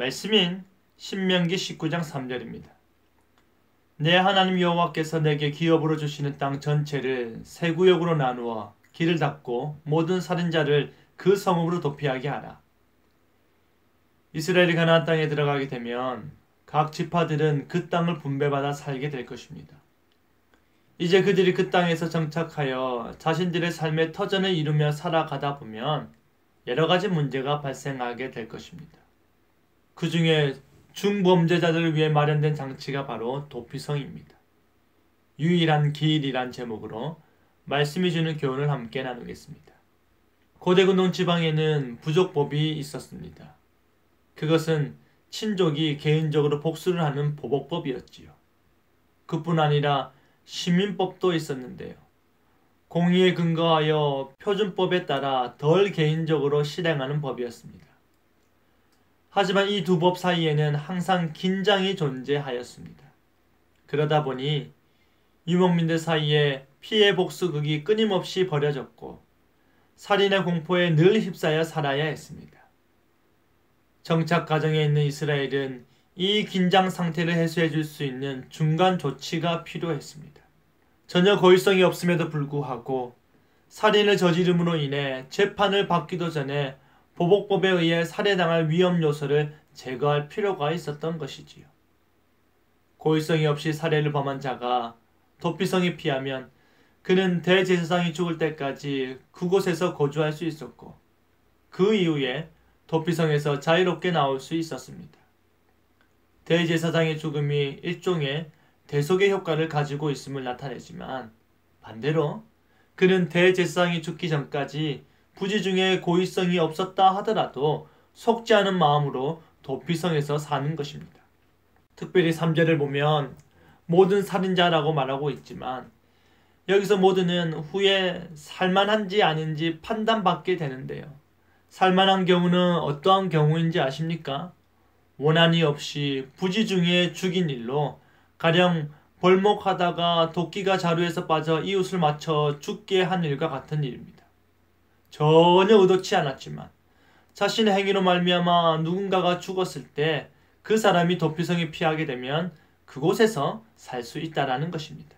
말씀인 신명기 19장 3절입니다. 내 하나님 여호와께서 내게 기업으로 주시는 땅 전체를 세 구역으로 나누어 길을 닫고 모든 살인자를 그 성읍으로 도피하게 하라. 이스라엘이 가나안 땅에 들어가게 되면 각 지파들은 그 땅을 분배받아 살게 될 것입니다. 이제 그들이 그 땅에서 정착하여 자신들의 삶의 터전을 이루며 살아가다 보면 여러 가지 문제가 발생하게 될 것입니다. 그 중에 중범죄자들을 위해 마련된 장치가 바로 도피성입니다. 유일한 길이란 제목으로 말씀이 주는 교훈을 함께 나누겠습니다. 고대 근동 지방에는 부족법이 있었습니다. 그것은 친족이 개인적으로 복수를 하는 보복법이었지요. 그뿐 아니라 시민법도 있었는데요. 공의에 근거하여 표준법에 따라 덜 개인적으로 실행하는 법이었습니다. 하지만 이 두 법 사이에는 항상 긴장이 존재하였습니다. 그러다 보니 유목민들 사이에 피해 복수극이 끊임없이 벌여졌고 살인의 공포에 늘 휩싸여 살아야 했습니다. 정착 과정에 있는 이스라엘은 이 긴장 상태를 해소해 줄 수 있는 중간 조치가 필요했습니다. 전혀 고의성이 없음에도 불구하고 살인을 저지름으로 인해 재판을 받기도 전에 보복법에 의해 살해당할 위험 요소를 제거할 필요가 있었던 것이지요. 고의성이 없이 살해를 범한 자가 도피성에 피하면 그는 대제사장이 죽을 때까지 그곳에서 거주할 수 있었고 그 이후에 도피성에서 자유롭게 나올 수 있었습니다. 대제사장의 죽음이 일종의 대속의 효과를 가지고 있음을 나타내지만 반대로 그는 대제사장이 죽기 전까지 부지 중에 고의성이 없었다 하더라도 속지 않은 마음으로 도피성에서 사는 것입니다. 특별히 3절을 보면 모든 살인자라고 말하고 있지만 여기서 모든은 후에 살만한지 아닌지 판단받게 되는데요. 살만한 경우는 어떠한 경우인지 아십니까? 원한이 없이 부지 중에 죽인 일로 가령 벌목하다가 도끼가 자루에서 빠져 이웃을 맞춰 죽게 한 일과 같은 일입니다. 전혀 의도치 않았지만 자신의 행위로 말미암아 누군가가 죽었을 때 그 사람이 도피성에 피하게 되면 그곳에서 살 수 있다라는 것입니다.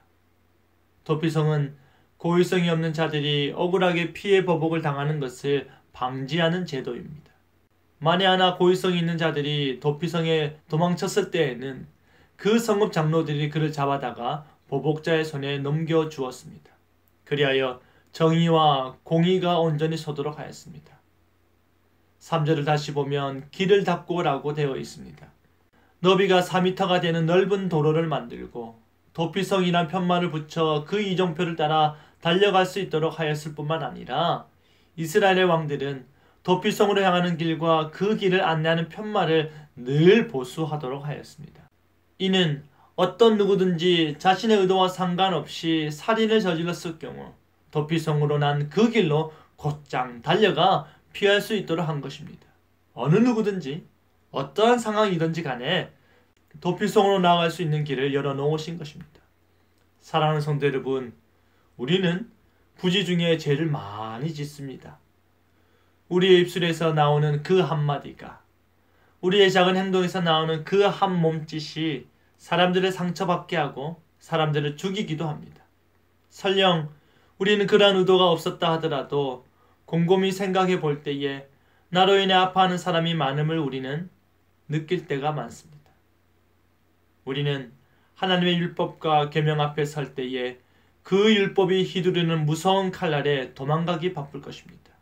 도피성은 고의성이 없는 자들이 억울하게 피해 보복을 당하는 것을 방지하는 제도입니다. 만에 하나 고의성이 있는 자들이 도피성에 도망쳤을 때에는 그 성읍 장로들이 그를 잡아다가 보복자의 손에 넘겨주었습니다. 그리하여 정의와 공의가 온전히 서도록 하였습니다. 3절을 다시 보면 길을 닫고 라고 되어 있습니다. 너비가 4m가 되는 넓은 도로를 만들고 도피성이란 편말을 붙여 그 이정표를 따라 달려갈 수 있도록 하였을 뿐만 아니라 이스라엘의 왕들은 도피성으로 향하는 길과 그 길을 안내하는 편말을 늘 보수하도록 하였습니다. 이는 어떤 누구든지 자신의 의도와 상관없이 살인을 저질렀을 경우 도피성으로 난 그 길로 곧장 달려가 피할 수 있도록 한 것입니다. 어느 누구든지 어떠한 상황이든지 간에 도피성으로 나아갈 수 있는 길을 열어놓으신 것입니다. 사랑하는 성도 여러분, 우리는 부지 중에 죄를 많이 짓습니다. 우리의 입술에서 나오는 그 한마디가, 우리의 작은 행동에서 나오는 그 한 몸짓이 사람들을 상처받게 하고 사람들을 죽이기도 합니다. 설령 우리는 그러한 의도가 없었다 하더라도 곰곰이 생각해 볼 때에 나로 인해 아파하는 사람이 많음을 우리는 느낄 때가 많습니다. 우리는 하나님의 율법과 계명 앞에 설 때에 그 율법이 휘두르는 무서운 칼날에 도망가기 바쁠 것입니다.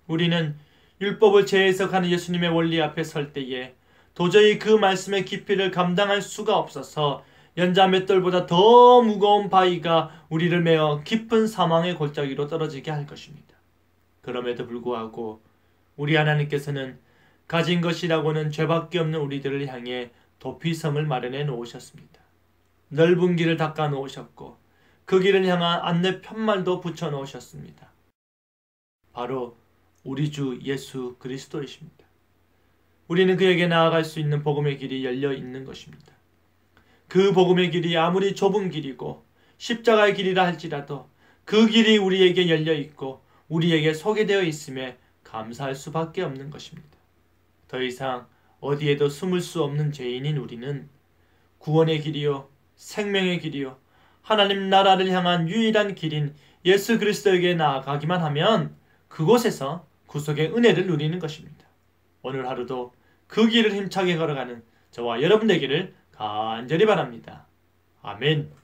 우리는 율법을 재해석하는 예수님의 원리 앞에 설 때에 도저히 그 말씀의 깊이를 감당할 수가 없어서 연자 맷돌보다 더 무거운 바위가 우리를 메어 깊은 사망의 골짜기로 떨어지게 할 것입니다. 그럼에도 불구하고 우리 하나님께서는 가진 것이라고는 죄밖에 없는 우리들을 향해 도피성을 마련해 놓으셨습니다. 넓은 길을 닦아 놓으셨고 그 길을 향한 안내 편말도 붙여 놓으셨습니다. 바로 우리 주 예수 그리스도이십니다. 우리는 그에게 나아갈 수 있는 복음의 길이 열려 있는 것입니다. 그 복음의 길이 아무리 좁은 길이고 십자가의 길이라 할지라도 그 길이 우리에게 열려 있고 우리에게 소개되어 있음에 감사할 수밖에 없는 것입니다. 더 이상 어디에도 숨을 수 없는 죄인인 우리는 구원의 길이요 생명의 길이요 하나님 나라를 향한 유일한 길인 예수 그리스도에게 나아가기만 하면 그곳에서 구속의 은혜를 누리는 것입니다. 오늘 하루도 그 길을 힘차게 걸어가는 저와 여러분 되기를 간절히 바랍니다. 아멘.